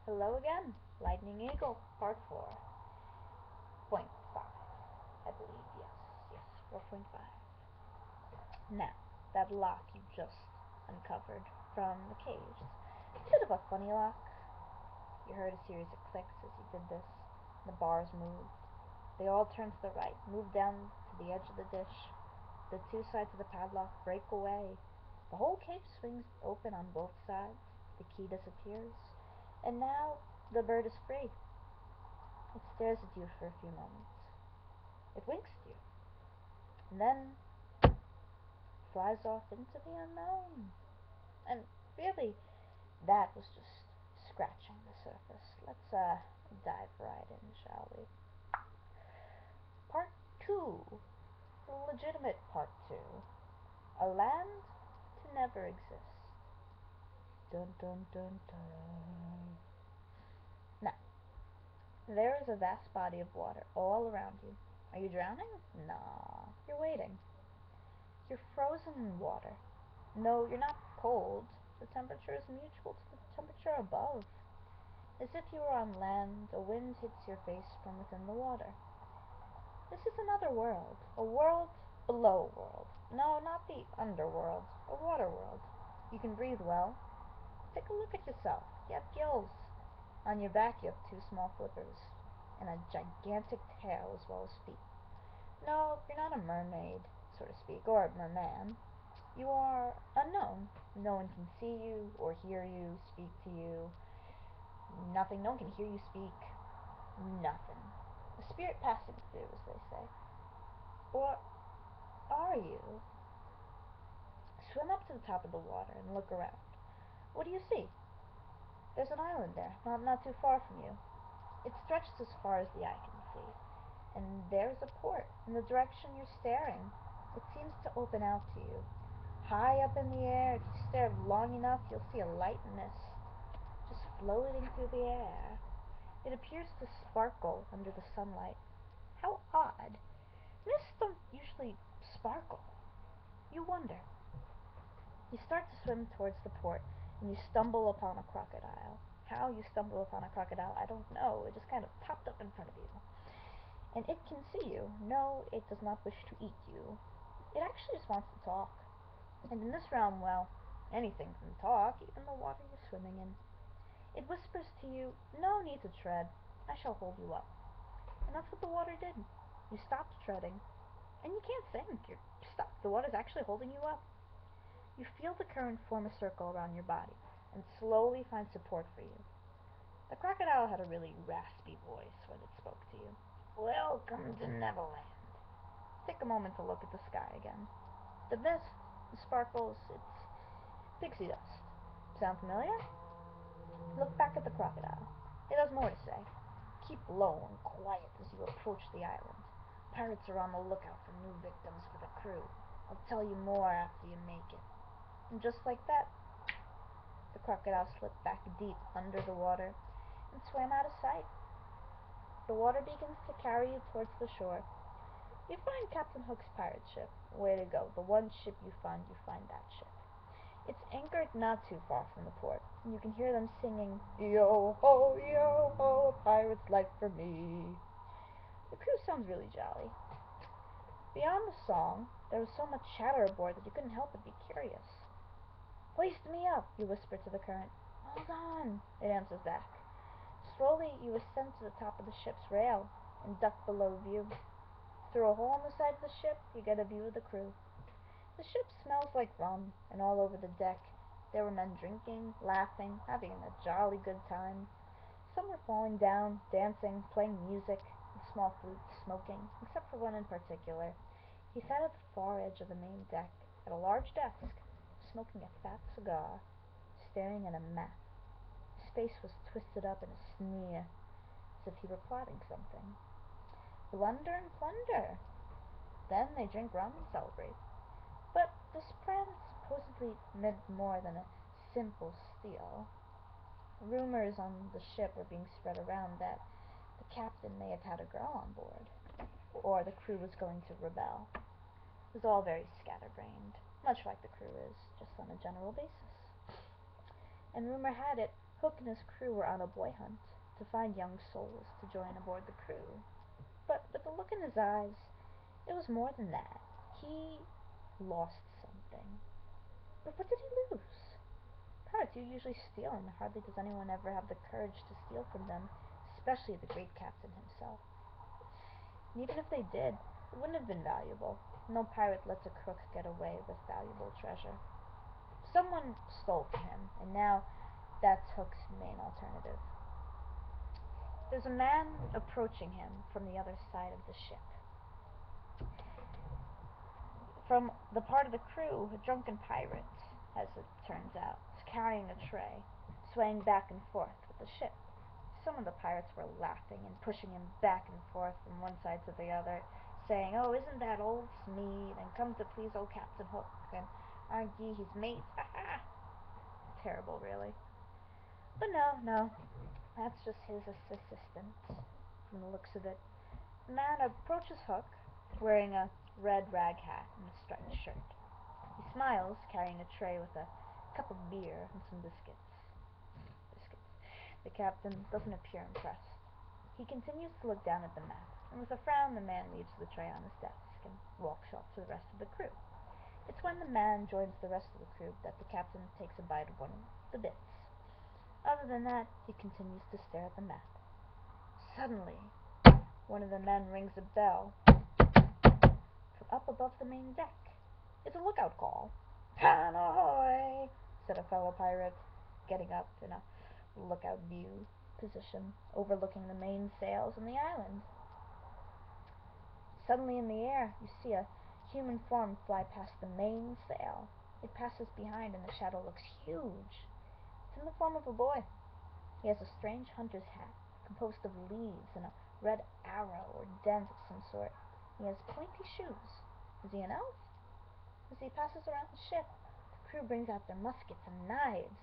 Hello again, Lightning Eagle, part 4.5, I believe, yes, 4.5. Now, that lock you just uncovered from the cage, it's a bit of a funny lock. You heard a series of clicks as you did this. The bars moved. They all turned to the right, moved down to the edge of the dish. The two sides of the padlock break away. The whole cage swings open on both sides. The key disappears. And now the bird is free. It stares at you for a few moments. It winks at you. And then flies off into the unknown. And really, that was just scratching the surface. Let's dive right in, shall we? Part 2. Legitimate part 2. A land to never exist. Dun dun dun dun. Now, there is a vast body of water all around you. Are you drowning? Nah, you're waiting. You're frozen in water. No, you're not cold. The temperature is mutual to the temperature above. As if you were on land, a wind hits your face from within the water. This is another world. A world below a world. No, not the underworld. A water world. You can breathe well. Take a look at yourself. You have gills. On your back you have two small flippers, and a gigantic tail as well as feet. No, you're not a mermaid, so to speak, or a merman. You are unknown. No one can see you, or hear you, speak to you. Nothing. No one can hear you speak. Nothing. A spirit passing through, as they say. Or are you? Swim up to the top of the water and look around. What do you see? There's an island there, not too far from you. It stretches as far as the eye can see. And there's a port in the direction you're staring. It seems to open out to you. High up in the air, if you stare long enough, you'll see a light mist just floating through the air. It appears to sparkle under the sunlight. How odd. Mists don't usually sparkle. You wonder. You start to swim towards the port, and you stumble upon a crocodile. How you stumble upon a crocodile, I don't know. It just kind of popped up in front of you. And it can see you. No, it does not wish to eat you. It actually just wants to talk. And in this realm, well, anything can talk, even the water you're swimming in. It whispers to you, no need to tread. I shall hold you up. And that's what the water did. You stopped treading. And you can't think. You're stuck. The water's actually holding you up. You feel the current form a circle around your body and slowly find support for you. The crocodile had a really raspy voice when it spoke to you. Welcome to Neverland. Take a moment to look at the sky again. The mist, the sparkles, it's pixie dust. Sound familiar? Look back at the crocodile. It has more to say. Keep low and quiet as you approach the island. Pirates are on the lookout for new victims for the crew. I'll tell you more after you make it. And just like that, the crocodile slipped back deep under the water and swam out of sight. The water begins to carry you towards the shore. You find Captain Hook's pirate ship. Way to go. The one ship you find that ship. It's anchored not too far from the port, and you can hear them singing, yo ho, a pirate's life for me. The crew sounds really jolly. Beyond the song, there was so much chatter aboard that you couldn't help but be curious. Hoist me up, you whisper to the current. Hold on, it answers back. Slowly you ascend to the top of the ship's rail and duck below view. Through a hole in the side of the ship, you get a view of the crew. The ship smells like rum, and all over the deck there were men drinking, laughing, having a jolly good time. Some were falling down, dancing, playing music, with small flutes, smoking, except for one in particular. He sat at the far edge of the main deck, at a large desk, smoking a fat cigar, staring at a map. His face was twisted up in a sneer, as if he were plotting something. Blunder and plunder. Then they drink rum and celebrate. But this plan supposedly meant more than a simple steal. Rumors on the ship were being spread around that the captain may have had a girl on board, or the crew was going to rebel. It was all very scatterbrained, much like the crew is, just on a general basis. And rumor had it, Hook and his crew were on a boy hunt to find young souls to join aboard the crew. But with the look in his eyes, it was more than that. He lost something. But what did he lose? Pirates do usually steal, and hardly does anyone ever have the courage to steal from them, especially the great captain himself. And even if they did, it wouldn't have been valuable. No pirate lets a crook get away with valuable treasure. Someone stole from him, and now that's Hook's main alternative. There's a man approaching him from the other side of the ship. From the part of the crew, a drunken pirate, as it turns out, is carrying a tray, swaying back and forth with the ship. Some of the pirates were laughing and pushing him back and forth from one side to the other, saying, "Oh, isn't that old Smeed, and come to please old Captain Hook, and aren't ye his mates? Ha ha!" Terrible, really. But no, that's just his assistant, from the looks of it. The man approaches Hook, wearing a red rag hat and a striped shirt. He smiles, carrying a tray with a cup of beer and some biscuits. The captain doesn't appear impressed. He continues to look down at the map, and with a frown the man leaves the tray on his desk and walks off to the rest of the crew. It's when the man joins the rest of the crew that the captain takes a bite of one of the bits. Other than that, he continues to stare at the map. Suddenly, one of the men rings a bell from up above the main deck. It's a lookout call. "Pan ahoy!" said a fellow pirate, getting up in a lookout view position, overlooking the main sails and the island. Suddenly in the air, you see a human form fly past the main sail. It passes behind, and the shadow looks huge. It's in the form of a boy. He has a strange hunter's hat, composed of leaves and a red arrow or dent of some sort. He has pointy shoes. Is he an elf? As he passes around the ship, the crew brings out their muskets and knives.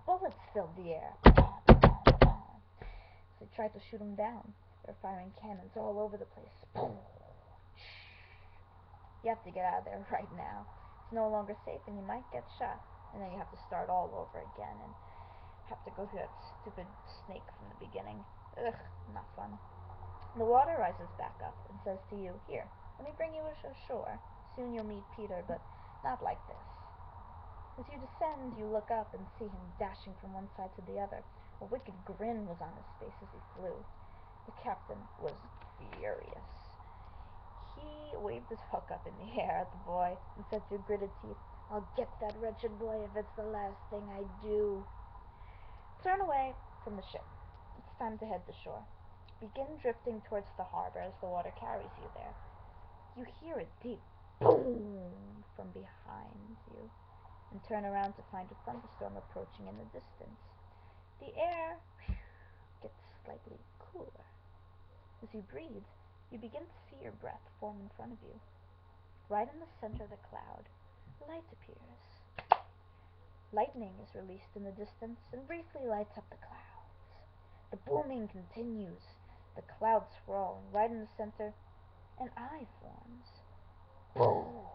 Bullets filled the air. As they try to shoot him down, they're firing cannons all over the place. You have to get out of there right now. It's no longer safe, and you might get shot. And then you have to start all over again, and have to go through that stupid snake from the beginning. Ugh, not fun. The water rises back up and says to you, "Here, let me bring you ashore. Soon you'll meet Peter, but not like this." As you descend, you look up and see him dashing from one side to the other. A wicked grin was on his face as he flew. The captain was furious. He waved his hook up in the air at the boy and said through gritted teeth, "I'll get that wretched boy if it's the last thing I do." Turn away from the ship. It's time to head to shore. Begin drifting towards the harbor as the water carries you there. You hear a deep boom from behind you, and turn around to find a thunderstorm approaching in the distance. The air gets slightly cooler. As you breathe, you begin to see your breath form in front of you. Right in the center of the cloud, light appears. Lightning is released in the distance and briefly lights up the clouds. The booming continues. The clouds swirl, and right in the center, an eye forms. Boom!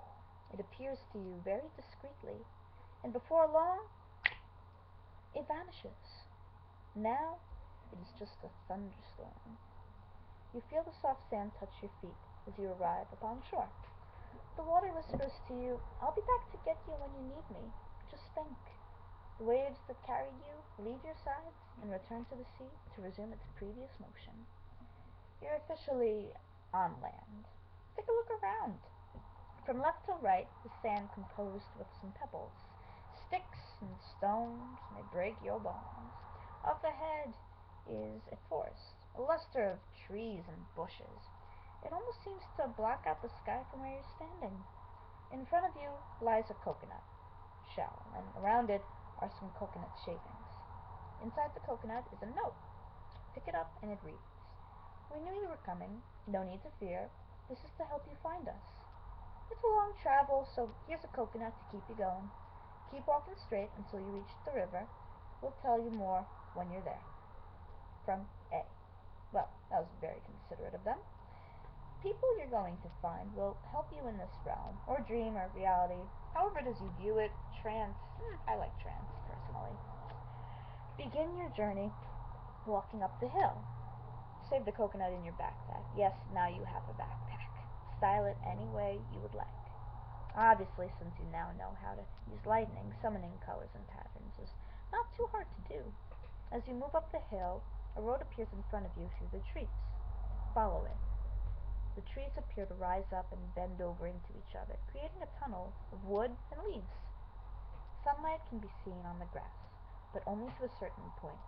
It appears to you very discreetly, and before long, it vanishes. Now, it is just a thunderstorm. You feel the soft sand touch your feet as you arrive upon shore. The water whispers to you, "I'll be back to get you when you need me. Just think." The waves that carried you leave your sides and return to the sea to resume its previous motion. You're officially on land. Take a look around. From left to right is sand composed with some pebbles. Sticks and stones may break your bones. Up ahead is a forest, a luster of trees and bushes. It almost seems to block out the sky from where you're standing. In front of you lies a coconut shell, and around it are some coconut shavings. Inside the coconut is a note. Pick it up, and it reads, "We knew you were coming. No need to fear. This is to help you find us. It's a long travel, so here's a coconut to keep you going. Keep walking straight until you reach the river. We'll tell you more when you're there. From A." Well, that was very considerate of them. People you're going to find will help you in this realm, or dream, or reality, however it is you view it. Trance. I like trance, personally. Begin your journey walking up the hill. Save the coconut in your backpack. Yes, now you have a backpack. Style it any way you would like. Obviously, since you now know how to use lightning, summoning colors and patterns is not too hard to do. As you move up the hill, a road appears in front of you through the trees. Follow it. The trees appear to rise up and bend over into each other, creating a tunnel of wood and leaves. Sunlight can be seen on the grass, but only to a certain point.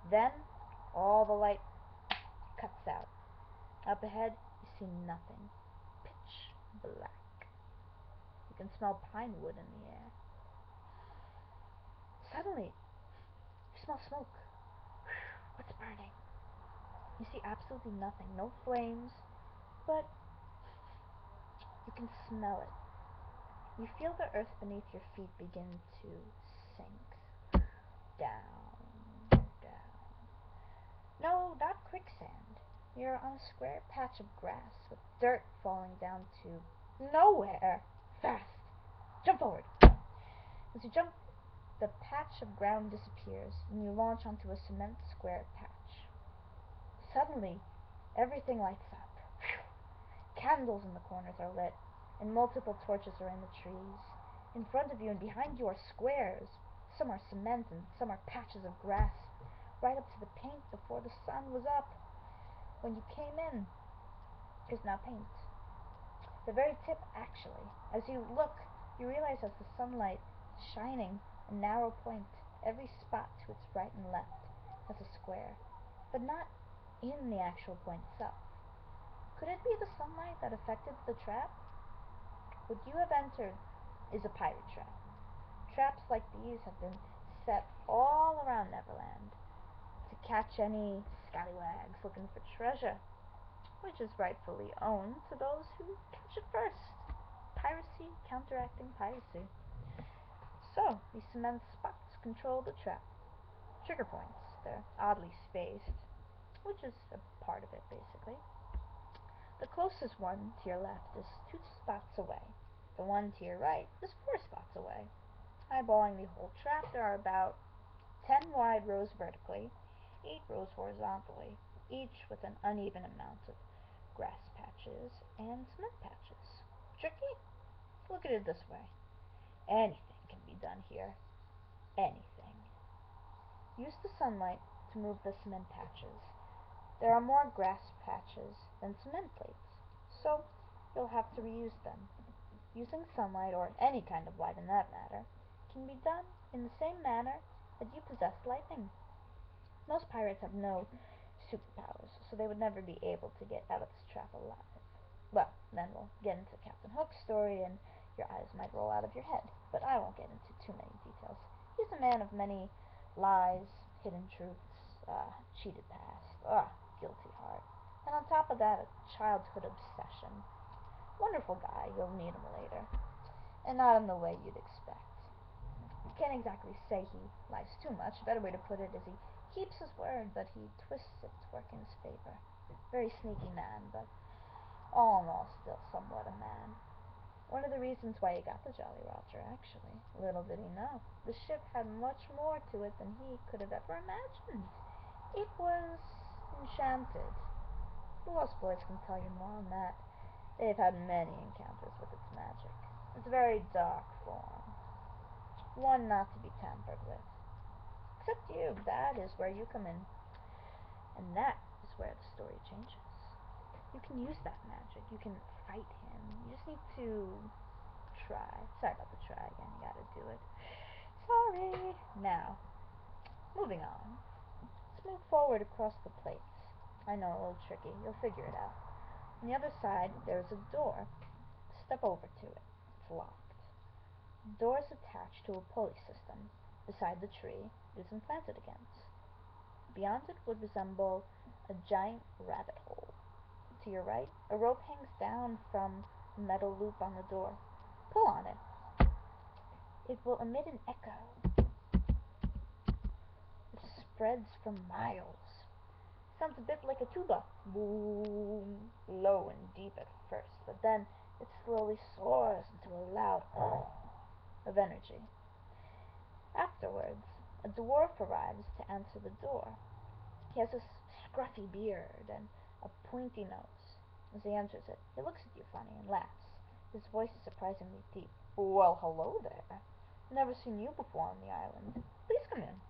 Then, all the light cuts out. Up ahead, you see nothing. Pitch black. You can smell pine wood in the air. Suddenly, you smell smoke. What's burning? You see absolutely nothing. No flames, but you can smell it. You feel the earth beneath your feet begin to sink down, down. No, not quicksand. You're on a square patch of grass with dirt falling down to nowhere. Fast! Jump forward! As you jump, the patch of ground disappears and you launch onto a cement square patch. Suddenly, everything lights up. Phew. Candles in the corners are lit, and multiple torches are in the trees. In front of you and behind you are squares. Some are cement and some are patches of grass, right up to the paint before the sun was up. When you came in, there's now paint. The very tip, actually. As you look, you realize as the sunlight is shining a narrow point, every spot to its right and left has a square, but not in the actual point itself. Could it be the sunlight that affected the trap? What you have entered is a pirate trap. Traps like these have been set all around Neverland to catch any scallywags looking for treasure, which is rightfully owned to those who catch it first. Piracy counteracting piracy. So, these cement spots control the trap. Trigger points. They're oddly spaced, which is a part of it, basically. The closest one to your left is 2 spots away. The one to your right is 4 spots away. Eyeballing the whole trap, there are about 10 wide rows vertically, 8 rows horizontally, each with an uneven amount of grass patches and cement patches. Tricky? Look at it this way. Anything can be done here. Anything. Use the sunlight to move the cement patches. There are more grass patches than cement plates, so you'll have to reuse them. Using sunlight, or any kind of light in that matter, can be done in the same manner that you possess lightning. Most pirates have no superpowers, so they would never be able to get out of this trap alive. Well, then we'll get into Captain Hook's story, and your eyes might roll out of your head, but I won't get into too many details. He's a man of many lies, hidden truths, cheated past, guilty heart, and on top of that, a childhood obsession. Wonderful guy, you'll meet him later, and not in the way you'd expect. Can't exactly say he lies too much. A better way to put it is he keeps his word, but he twists it to work in his favor. Very sneaky man, but all in all, still somewhat a man. One of the reasons why he got the Jolly Roger, actually. Little did he know. The ship had much more to it than he could have ever imagined. It was enchanted. The Lost Boys can tell you more on that. They've had many encounters with its magic. It's a very dark form. One not to be tampered with. Except you. That is where you come in. And that is where the story changes. You can use that magic. You can fight him. You just need to try. Sorry about the try again. You gotta do it. Sorry. Now, moving on. Let's move forward across the plates. I know, a little tricky. You'll figure it out. On the other side, there's a door. Step over to it. It's locked. The door is attached to a pulley system beside the tree it is implanted against. Beyond it would resemble a giant rabbit hole. To your right, a rope hangs down from a metal loop on the door. Pull on it. It will emit an echo which spreads for miles. Sounds a bit like a tuba. Boom, low and deep at first, but then it slowly soars into a loud of energy. Afterwards, A dwarf arrives to answer the door. He has a scruffy beard and a pointy nose. As he answers it, he looks at you funny and laughs. His voice is surprisingly deep. "Well, hello there. Never seen you before on the island. Please come in."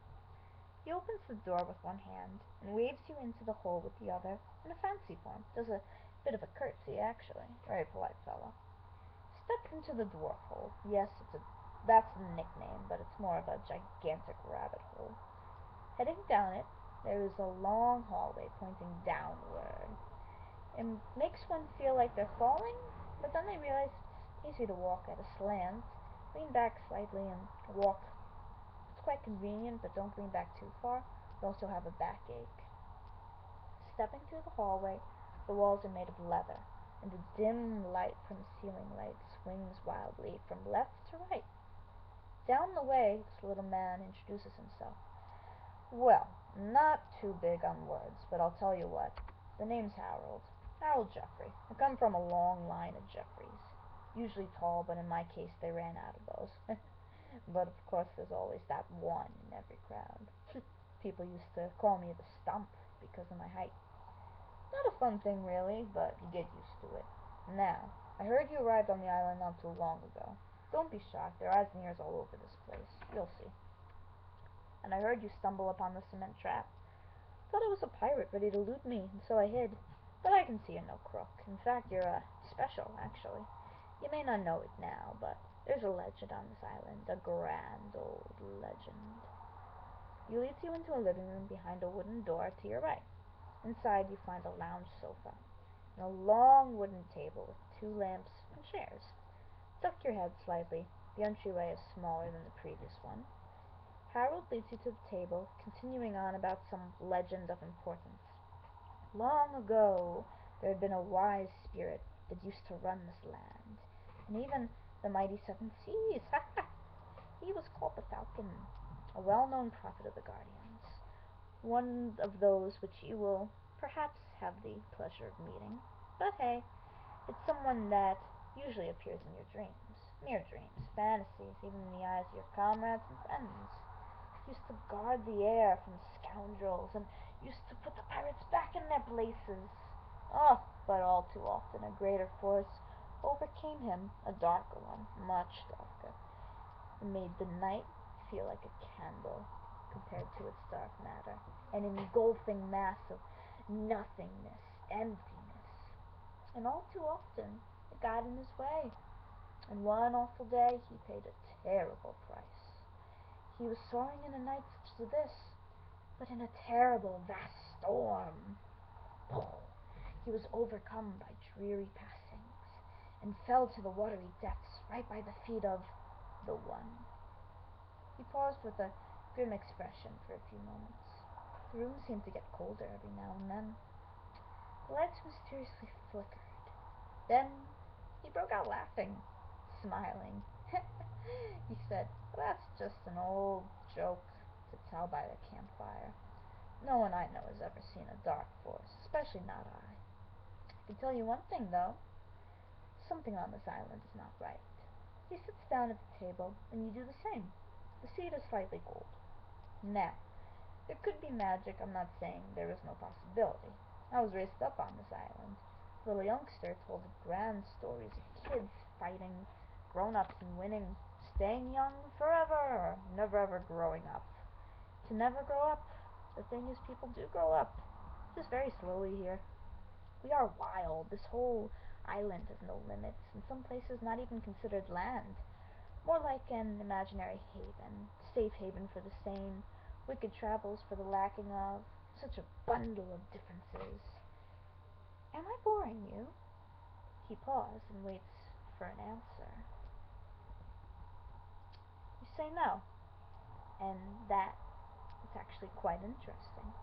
He opens the door with one hand and waves you into the hole with the other in a fancy form. Does a bit of a curtsy, actually. Very polite fellow. Step into the dwarf hole. Yes, that's the nickname, but it's more of a gigantic rabbit hole. Heading down it, there is a long hallway pointing downward. It makes one feel like they're falling, but then they realize it's easy to walk at a slant, lean back slightly, and walk. It's quite convenient, but don't lean back too far. You also have a backache. Stepping through the hallway, the walls are made of leather, and the dim light from the ceiling light swings wildly from left to right. Down the way, this little man introduces himself. "Well, not too big on words, but I'll tell you what. The name's Harold. Harold Jeffrey. I come from a long line of Jeffreys. Usually tall, but in my case they ran out of those. But of course there's always that one in every crowd. People used to call me the Stump because of my height. Not a fun thing really, but you get used to it. Now, I heard you arrived on the island not too long ago. Don't be shocked, there are eyes and ears all over this place. You'll see. And I heard you stumble upon the cement trap. Thought it was a pirate ready to loot me, and so I hid. But I can see you're no crook. In fact, you're special, actually. You may not know it now, but there's a legend on this island, a grand old legend." He leads you into a living room behind a wooden door to your right. Inside you find a lounge sofa and a long wooden table with 2 lamps and chairs. Duck your head slightly. The entryway is smaller than the previous one. Harold leads you to the table, continuing on about some legend of importance. Long ago there had been a wise spirit that used to run this land, and even the mighty 7 seas. He was called the Falcon, a well-known prophet of the Guardians, one of those which you will perhaps have the pleasure of meeting. But hey, it's someone that usually appears in your dreams, mere dreams, fantasies, even in the eyes of your comrades and friends. Used to guard the air from scoundrels, and used to put the pirates back in their places. Oh, but all too often a greater force overcame him, a darker one, much darker. It made the night feel like a candle compared to its dark matter, an engulfing mass of nothingness, emptiness. And all too often it got in his way, and one awful day he paid a terrible price. He was soaring in a night such as this, but in a terrible, vast storm. He was overcome by dreary passings, and fell to the watery depths right by the feet of the One. He paused with a grim expression for a few moments. The room seemed to get colder every now and then. The lights mysteriously flickered. Then he broke out laughing, smiling. He said, "That's just an old joke to tell by the campfire. No one I know has ever seen a dark force, especially not I. I can tell you one thing, though. Something on this island is not right." He sits down at the table, and you do the same. The seat is slightly cold. Now, there could be magic. I'm not saying there is no possibility. I was raised up on this island. A little youngster told grand stories of kids fighting, grown-ups and winning, staying young forever, never ever growing up. To never grow up, the thing is people do grow up, just very slowly here. We are wild. This whole island has no limits, in some places not even considered land. More like an imaginary haven, safe haven for the sane, wicked travels for the lacking of, such a bundle of differences. Am I boring you? He pauses and waits for an answer. You say no, and that is actually quite interesting.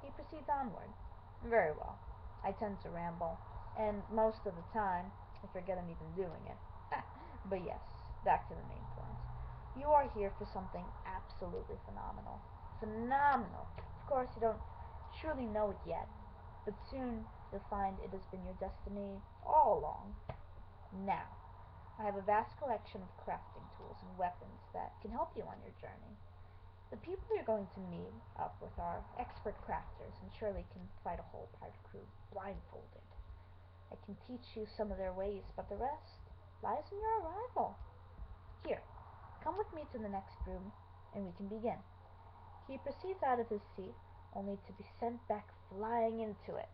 He proceeds onward. Very well. I tend to ramble, and most of the time I forget I'm even doing it. But yes, back to the main point. You are here for something absolutely phenomenal. Phenomenal! Of course, you don't truly know it yet, but soon you'll find it has been your destiny all along. Now, I have a vast collection of crafting tools and weapons that can help you on your journey. The people you're going to meet up with are expert crafters and surely can fight a whole pirate crew blindfolded. I can teach you some of their ways, but the rest lies in your arrival. Here, come with me to the next room, and we can begin." He proceeds out of his seat, only to be sent back flying into it.